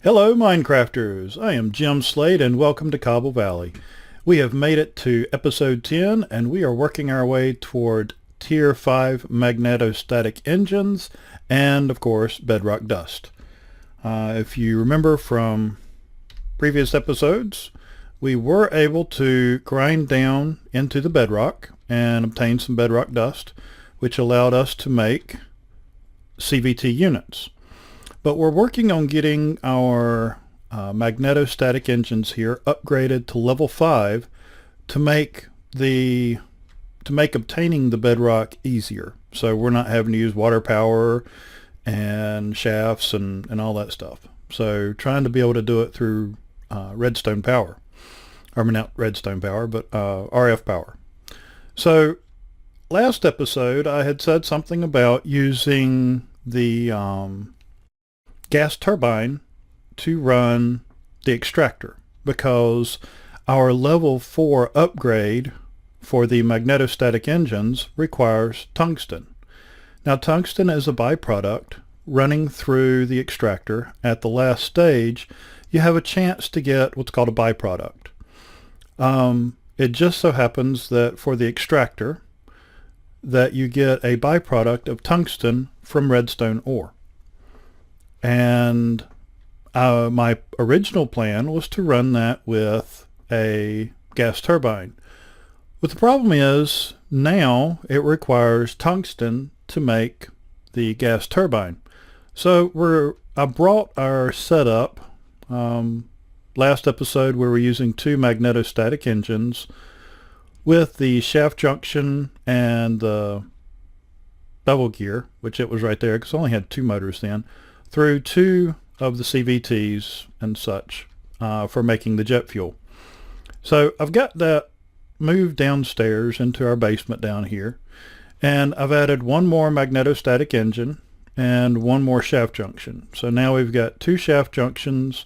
Hello Minecrafters, I am Jim Slade and welcome to Cobble Valley. We have made it to episode 10 and we are working our way toward tier 5 magnetostatic engines and of course bedrock dust. If you remember from previous episodes, we were able to grind down into the bedrock and obtain some bedrock dust, which allowed us to make CVT units. But we're working on getting our magnetostatic engines here upgraded to level 5 to make obtaining the bedrock easier. So we're not having to use water power and shafts and all that stuff. So trying to be able to do it through redstone power. I mean, not redstone power, but RF power. So last episode I had said something about using the gas turbine to run the extractor because our level 4 upgrade for the magnetostatic engines requires tungsten. Now tungsten is a byproduct running through the extractor. At the last stage you have a chance to get what's called a byproduct. It just so happens that for the extractor that you get a byproduct of tungsten from redstone ore. And my original plan was to run that with a gas turbine. But the problem is now it requires tungsten to make the gas turbine. So I brought our setup. Last episode we were using 2 magnetostatic engines with the shaft junction and the bevel gear, which it was right there because I only had 2 motors then, through 2 of the CVTs and such for making the jet fuel. So I've got that moved downstairs into our basement down here, and I've added 1 more magnetostatic engine and 1 more shaft junction. So now we've got 2 shaft junctions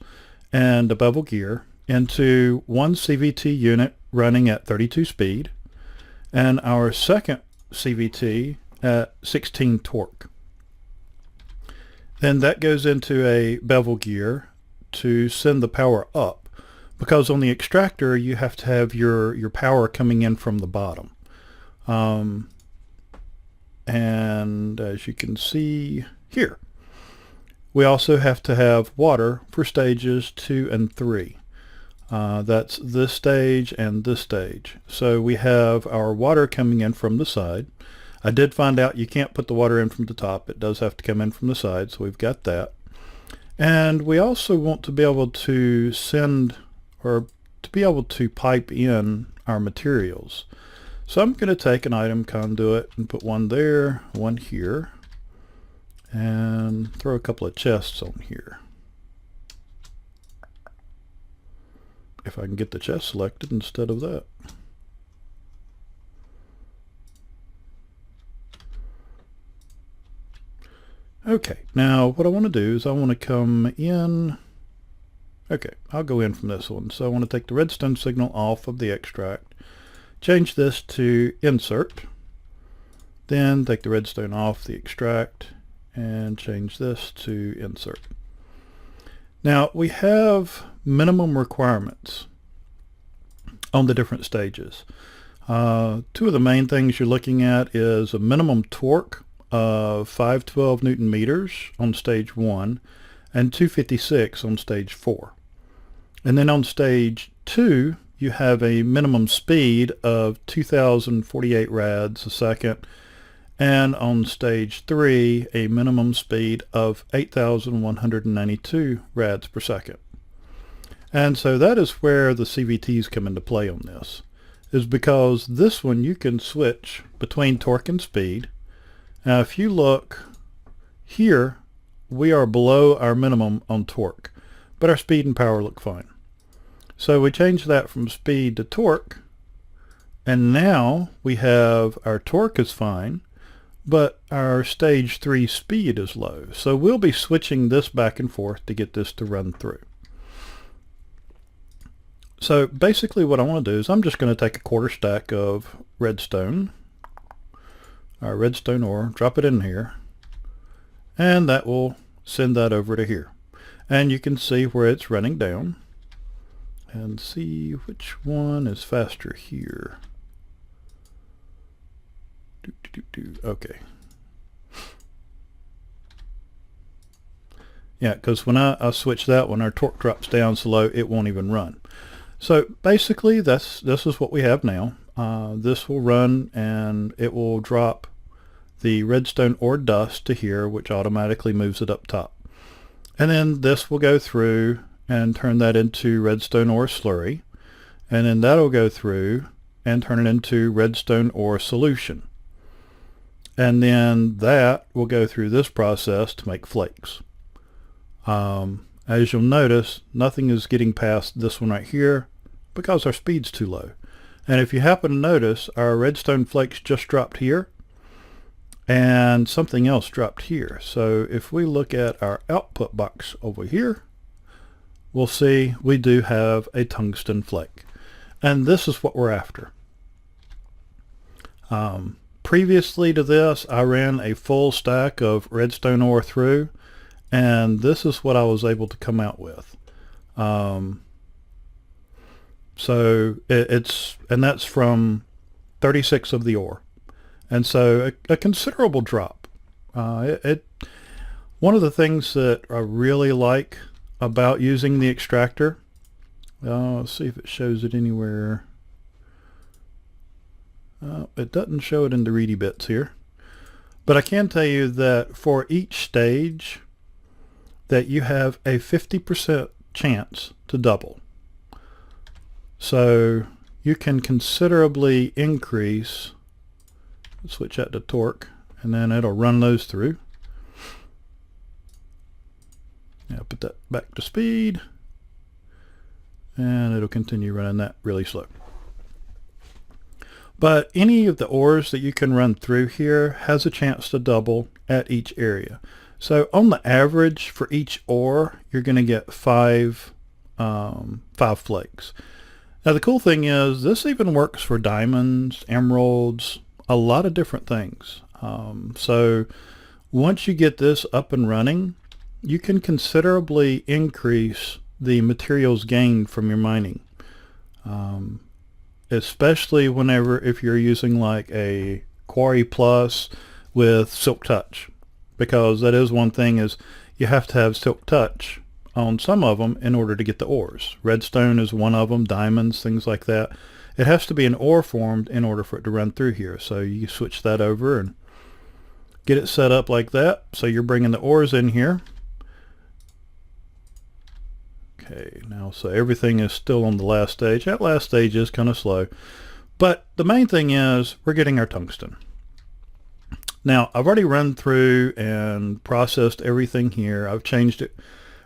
and a bevel gear into 1 CVT unit running at 32 speed and our second CVT at 16 torque. Then that goes into a bevel gear to send the power up, because on the extractor you have to have your power coming in from the bottom. And as you can see here, we also have to have water for stages 2 and 3. That's this stage and this stage. So we have our water coming in from the side. I did find out you can't put the water in from the top. It does have to come in from the side, so we've got that. And we also want to be able to send, or to be able to pipe in our materials. So I'm going to take an item conduit and put 1 there, 1 here, and throw a couple of chests on here. If I can get the chest selected instead of that. Okay, now what I want to do is I want to come in. Okay, I'll go in from this one. So I want to take the redstone signal off of the extract, change this to insert, then take the redstone off the extract and change this to insert. Now we have minimum requirements on the different stages. 2 of the main things you're looking at is a minimum torque of 512 Newton meters on stage 1 and 256 on stage 4. And then on stage 2 you have a minimum speed of 2048 rads a second, and on stage 3 a minimum speed of 8192 rads per second. And so that is where the CVTs come into play on this, is because this one you can switch between torque and speed. Now if you look here, we are below our minimum on torque, but our speed and power look fine. So we change that from speed to torque, and now we have our torque is fine, but our stage 3 speed is low. So we'll be switching this back and forth to get this to run through. So basically what I want to do is I'm just going to take a 1/4 stack of redstone, our redstone ore, drop it in here, and that will send that over to here. And you can see where it's running down and see which one is faster here. Okay. Yeah, because when I switch that, when our torque drops down so low, it won't even run. So basically, this is what we have now. This will run and it will drop the redstone ore dust to here, which automatically moves it up top. And then this will go through and turn that into redstone ore slurry. And then that'll go through and turn it into redstone ore solution. And then that will go through this process to make flakes. As you'll notice, nothing is getting past this one right here because our speed's too low. And if you happen to notice, our redstone flakes just dropped here and something else dropped here. So if we look at our output box over here, we'll see we do have a tungsten flake. And this is what we're after. Previously to this, I ran a full stack of redstone ore through, and this is what I was able to come out with. So and that's from 36 of the ore. And so a considerable drop. One of the things that I really like about using the extractor, let's see if it shows it anywhere. It doesn't show it in the ready bits here. But I can tell you that for each stage, that you have a 50% chance to double. So you can considerably increase, switch that to torque, and then it'll run those through. Now put that back to speed, and it'll continue running that really slow. But any of the ores that you can run through here has a chance to double at each area. So on the average for each ore, you're going to get five flakes. Now the cool thing is this even works for diamonds, emeralds, a lot of different things. So once you get this up and running, you can considerably increase the materials gained from your mining. Especially if you're using like a Quarry Plus with Silk Touch. Because that is one thing, is you have to have Silk Touch on some of them in order to get the ores. Redstone is one of them, diamonds, things like that. It has to be an ore formed in order for it to run through here. So you switch that over and get it set up like that. So you're bringing the ores in here. Okay, now so everything is still on the last stage. That last stage is kind of slow. But the main thing is we're getting our tungsten. Now, I've already run through and processed everything here. I've changed it.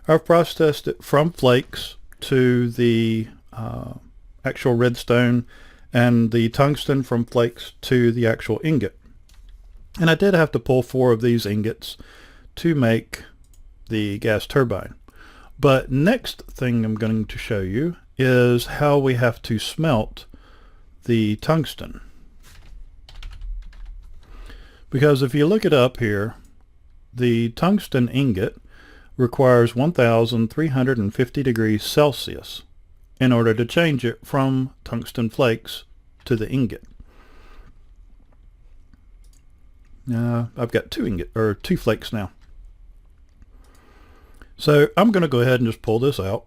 I've processed it from flakes to the actual redstone, and the tungsten from flakes to the actual ingot. And I did have to pull 4 of these ingots to make the gas turbine. But next thing I'm going to show you is how we have to smelt the tungsten. Because if you look it up here, the tungsten ingot requires 1,350 degrees Celsius in order to change it from tungsten flakes to the ingot. Now I've got 2 flakes now. So I'm going to go ahead and just pull this out,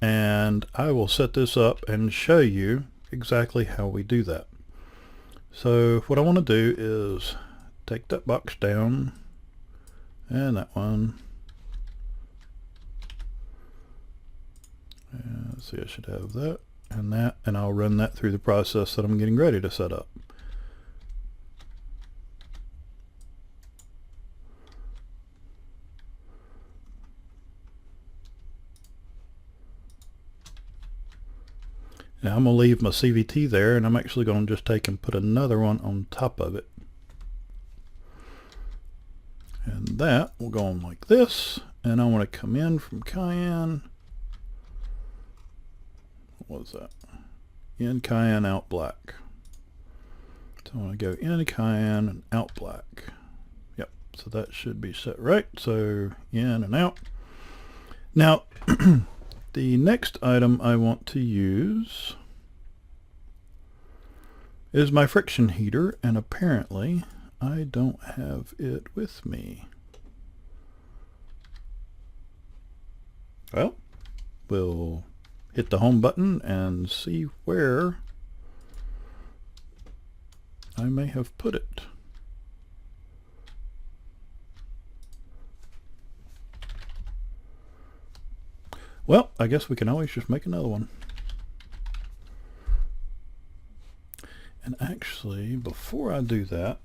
and I will set this up and show you exactly how we do that. So what I want to do is take that box down, and that one, and let's see, I should have that, and I'll run that through the process that I'm getting ready to set up. Now I'm going to leave my CVT there, and I'm actually going to just take and put another one on top of it. And that will go on like this, and I want to come in from cayenne. What was that? In cayenne, out black. So I want to go in cayenne and out black. Yep, so that should be set right. So in and out. Now, the next item I want to use is my friction heater, and apparently I don't have it with me. Well, we'll hit the home button and see where I may have put it. Well, I guess we can always just make another one. And actually, before I do that,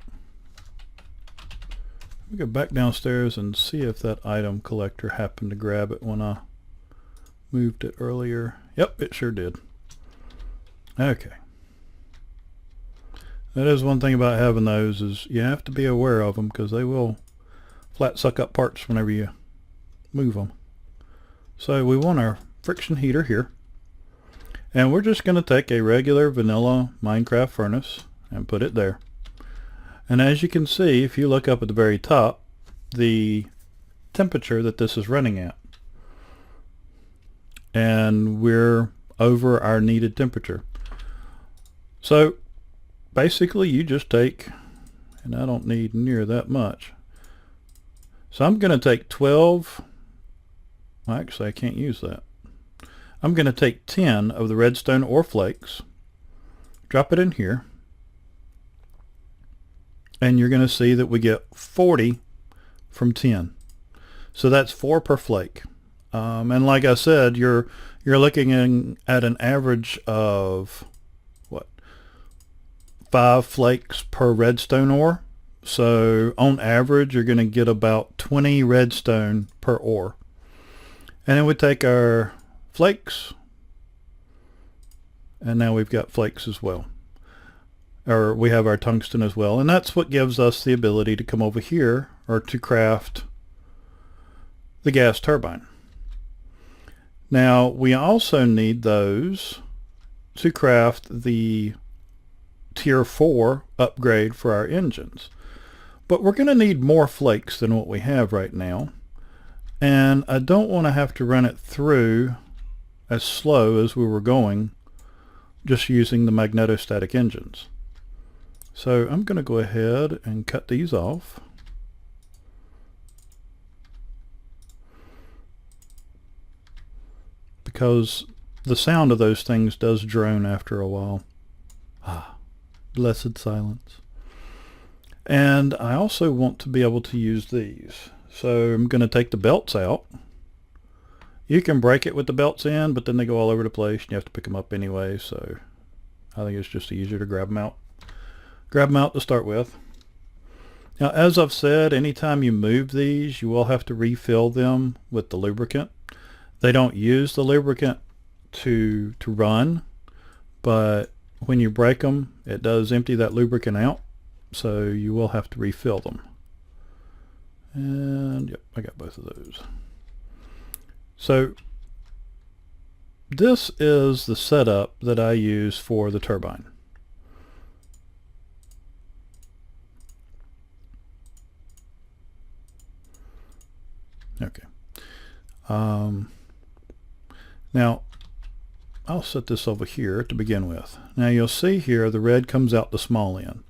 let me go back downstairs and see if that item collector happened to grab it when I moved it earlier. Yep, it sure did. Okay. That is one thing about having those, is you have to be aware of them, because they will flat suck up parts whenever you move them. So we want our friction heater here, and we're just going to take a regular vanilla Minecraft furnace and put it there. And as you can see, if you look up at the very top, the temperature that this is running at, and we're over our needed temperature. So basically you just take, and I don't need near that much, so I'm going to take 12, well, actually I can't use that. I'm going to take 10 of the redstone ore flakes, drop it in here, and you're going to see that we get 40 from 10. So that's 4 per flake. And like I said, you're looking at an average of what, 5 flakes per redstone ore. So on average you're going to get about 20 redstone per ore. And then we take our flakes, and now we've got flakes as well, or we have our tungsten as well, and that's what gives us the ability to come over here or to craft the gas turbine. Now we also need those to craft the tier 4 upgrade for our engines, but we're going to need more flakes than what we have right now, and I don't want to have to run it through as slow as we were going just using the magnetostatic engines. So I'm going to go ahead and cut these off. Because the sound of those things does drone after a while. Ah, blessed silence. And I also want to be able to use these. So I'm going to take the belts out. You can break it with the belts in, but then they go all over the place and you have to pick them up anyway, so I think it's just easier to grab them out. Grab them out to start with. Now, as I've said, anytime you move these, you will have to refill them with the lubricant. They don't use the lubricant to run, but when you break them, it does empty that lubricant out, so you will have to refill them. And yep, I got both of those. So this is the setup that I use for the turbine. Okay. Now I'll set this over here to begin with. Now you'll see here the red comes out the small end.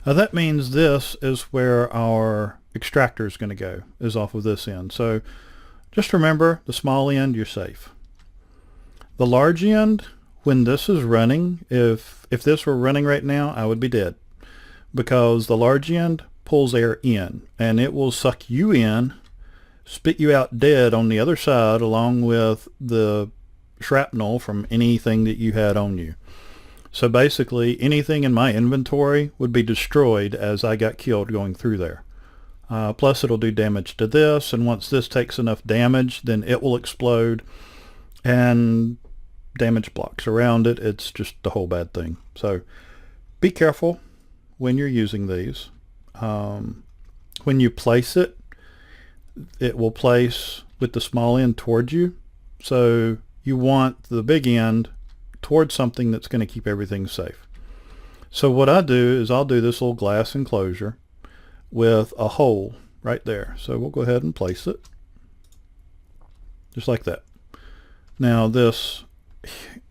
Now that means this is where our extractor is going to go, is off of this end. So just remember, the small end, you're safe. The large end, when this is running, if this were running right now, I would be dead, because the large end pulls air in and it will suck you in, spit you out dead on the other side, along with the shrapnel from anything that you had on you. So basically anything in my inventory would be destroyed as I got killed going through there. Plus it'll do damage to this, and once this takes enough damage, then it will explode, and damage blocks around it. It's just the whole bad thing. So be careful when you're using these. When you place it, it will place with the small end towards you. So you want the big end towards something that's going to keep everything safe. So what I do is I'll do this little glass enclosure with a hole right there. So we'll go ahead and place it. just like that. Now this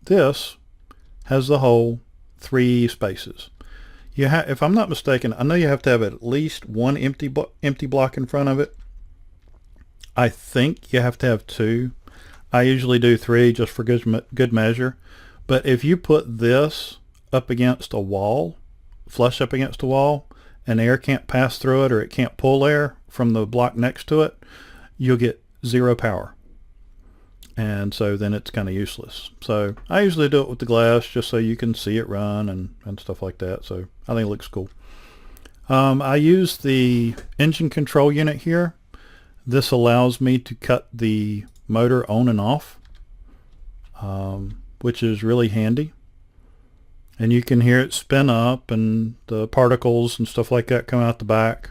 has the whole 3 spaces. If I'm not mistaken, I know you have to have at least one empty block in front of it. I think you have to have 2. I usually do 3 just for good measure. But if you put this up against a wall, flush up against a wall, and air can't pass through it, or it can't pull air from the block next to it, you'll get 0 power. And so then it's kind of useless. So I usually do it with the glass just so you can see it run and stuff like that. So I think it looks cool. I use the engine control unit here. This allows me to cut the motor on and off, which is really handy. And you can hear it spin up and the particles and stuff like that come out the back.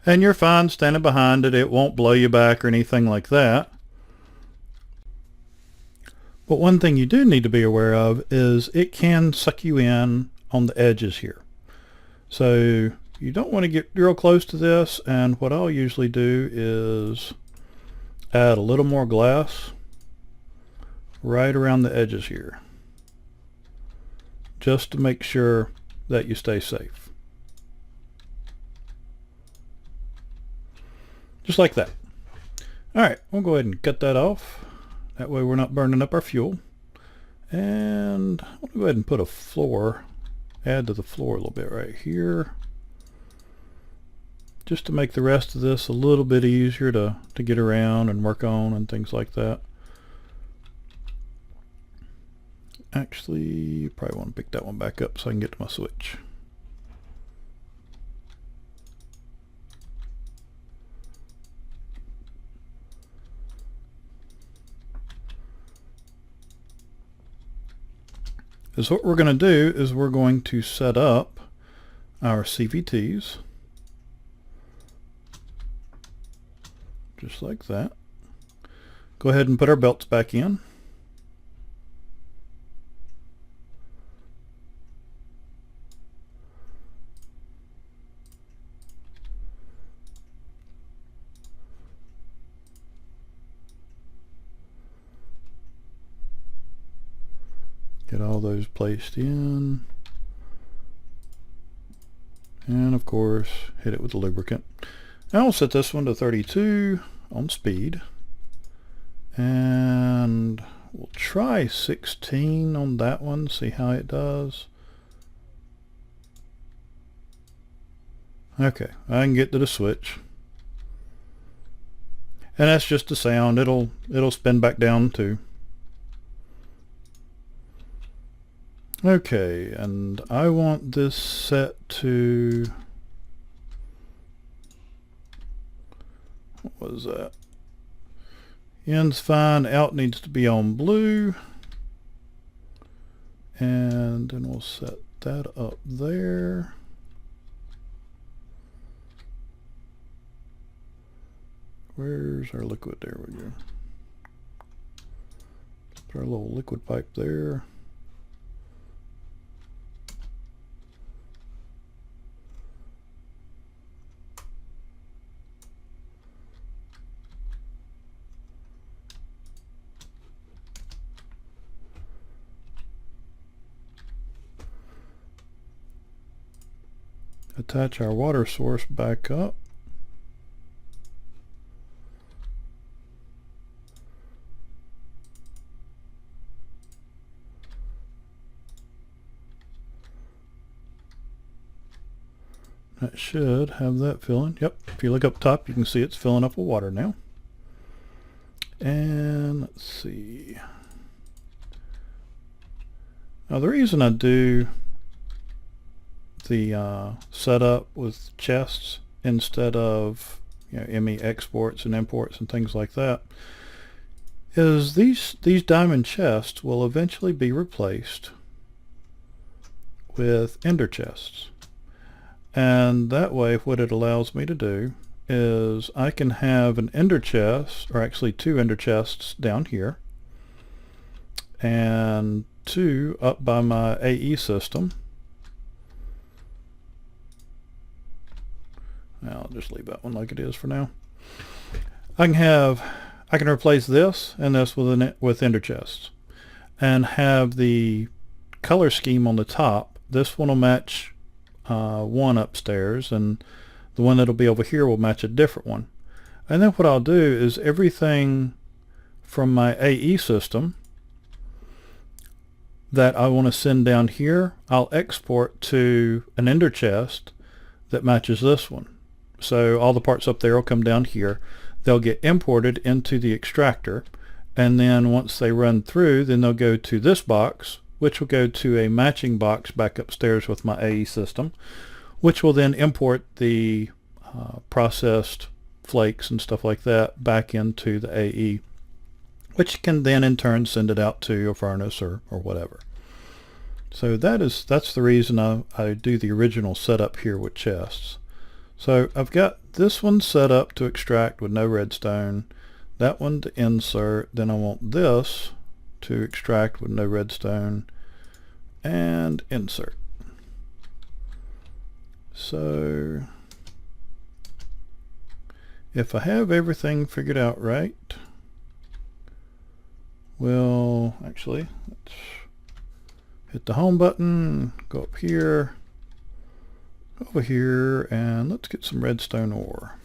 And you're fine standing behind it. It won't blow you back or anything like that. But one thing you do need to be aware of is it can suck you in on the edges here. So you don't want to get real close to this, and what I'll usually do is add a little more glass right around the edges here, just to make sure that you stay safe. Just like that. Alright, we'll go ahead and cut that off. That way we're not burning up our fuel. And I'll go ahead and put a floor, add to the floor a little bit right here, just to make the rest of this a little bit easier to get around and work on and things like that. Actually, you probably want to pick that one back up so I can get to my switch. Because what we're going to do is we're going to set up our CVTs just like that. Go ahead and put our belts back in. Get all those placed in, and of course hit it with the lubricant. Now I'll set this one to 32 on speed, and we'll try 16 on that one, see how it does. Okay, I can get to the switch, and that's just the sound. It'll spin back down too. Okay, and I want this set to, what was that? In's fine, out needs to be on blue. And then we'll set that up there. Where's our liquid? There we go. Put our little liquid pipe there. Attach our water source back up. That should have that filling. Yep, if you look up top you can see it's filling up with water now. And let's see. Now the reason I do the setup with chests instead of ME exports and imports and things like that is these diamond chests will eventually be replaced with ender chests, and that way what it allows me to do is I can have an ender chest, or actually 2 ender chests down here and 2 up by my AE system. I'll just leave that one like it is for now. I can replace this and this with ender chests, and have the color scheme on the top. This one will match one upstairs, and the one that'll be over here will match a different one. And then what I'll do is everything from my AE system that I want to send down here, I'll export to an ender chest that matches this one. So all the parts up there will come down here. They'll get imported into the extractor, and then once they run through, then they'll go to this box, which will go to a matching box back upstairs with my AE system, which will then import the processed flakes and stuff like that back into the AE, which can then in turn send it out to a furnace or whatever. So that's the reason I do the original setup here with chests. So I've got this one set up to extract with no redstone, that one to insert, then I want this to extract with no redstone, and insert. So if I have everything figured out right, well, actually, let's hit the home button, go up here, over here, and let's get some redstone ore.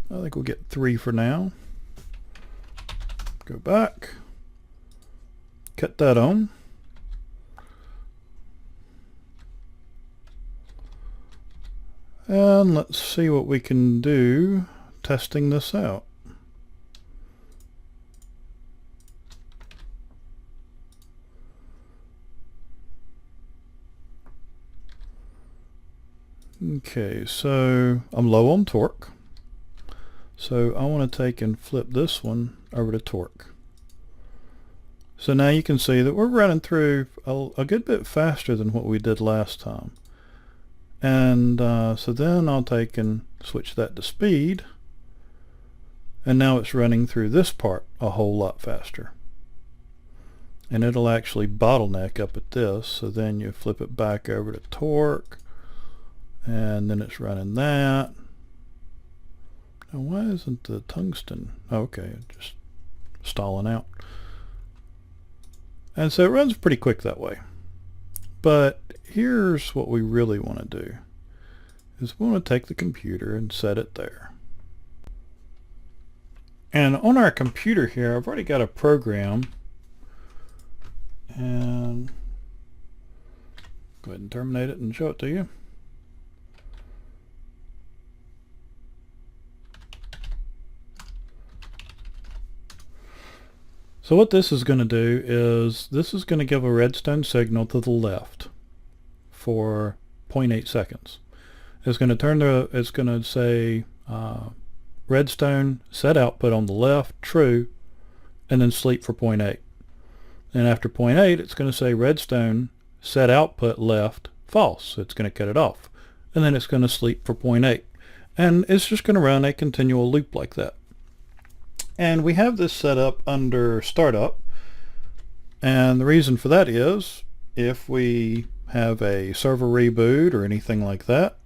I think we'll get 3 for now. Go back, cut that on. And let's see what we can do testing this out. Okay, so I'm low on torque. So I want to take and flip this one over to torque. So now you can see that we're running through a good bit faster than what we did last time. And so then I'll take and switch that to speed. And now it's running through this part a whole lot faster. And it'll actually bottleneck up at this. So then you flip it back over to torque. And then it's running that. Now why isn't the tungsten? Okay, just stalling out. And so it runs pretty quick that way. But here's what we really want to do, is we want to take the computer and set it there. And on our computer here, I've already got a program. And go ahead and terminate it and show it to you. So what this is going to do is this is going to give a redstone signal to the left for 0.8 seconds. It's going to say redstone set output on the left, true, and then sleep for 0.8. And after 0.8, it's going to say redstone set output left, false. It's going to cut it off. And then it's going to sleep for 0.8. And it's just going to run a continual loop like that. And we have this set up under startup, and the reason for that is if we have a server reboot or anything like that,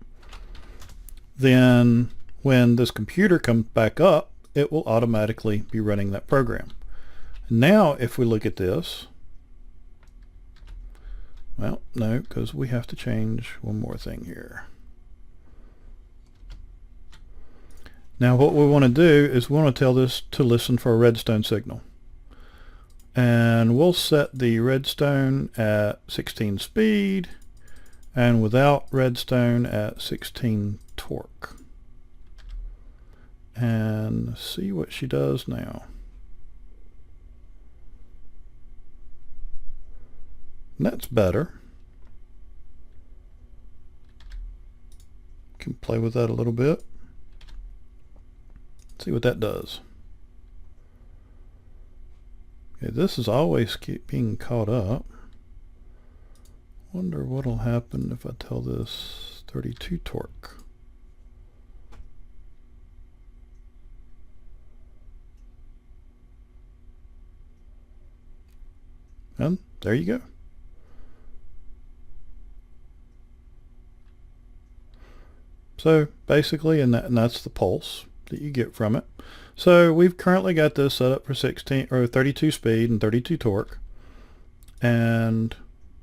then when this computer comes back up, it will automatically be running that program. Now if we look at this, well, no, because we have to change one more thing here. Now what we want to do is we want to tell this to listen for a redstone signal. And we'll set the redstone at 16 speed and without redstone at 16 torque. And see what she does now. That's better. Can play with that a little bit. See what that does. Okay, this is always being caught up. Wonder what'll happen if I tell this 32 torque. And there you go. So basically, and that's the pulse that you get from it. So we've currently got this set up for 16 or 32 speed and 32 torque. And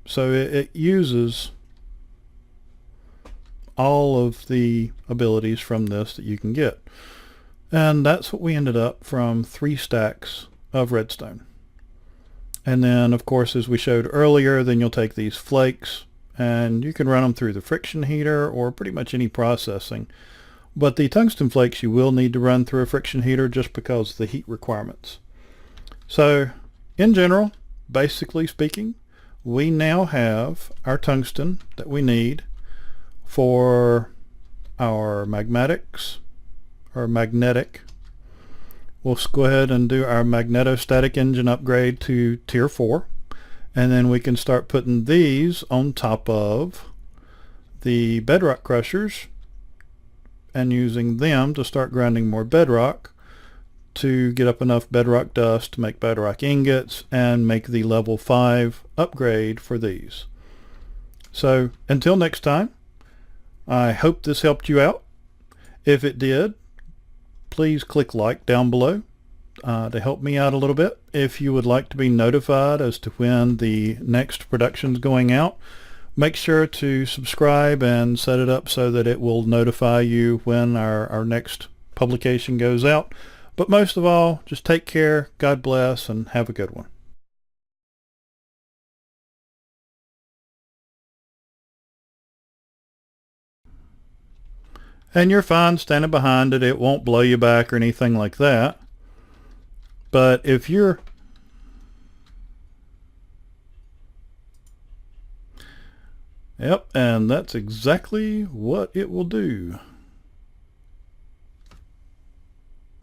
so it uses all of the abilities from this that you can get. And that's what we ended up from 3 stacks of redstone. And then of course, as we showed earlier, then you'll take these flakes and you can run them through the friction heater or pretty much any processing. But the tungsten flakes you will need to run through a friction heater just because of the heat requirements. So in general, basically speaking, we now have our tungsten that we need for our magnetics or magnetic. We'll go ahead and do our magnetostatic engine upgrade to tier 4, and then we can start putting these on top of the bedrock crushers and using them to start grinding more bedrock to get up enough bedrock dust to make bedrock ingots and make the level 5 upgrade for these. So until next time, I hope this helped you out. If it did, please click like down below to help me out a little bit. If you would like to be notified as to when the next production is going out, make sure to subscribe and set it up so that it will notify you when our next publication goes out. But most of all, just take care, God bless, and have a good one. And you're fine standing behind it. It won't blow you back or anything like that. But if you're... Yep, and that's exactly what it will do.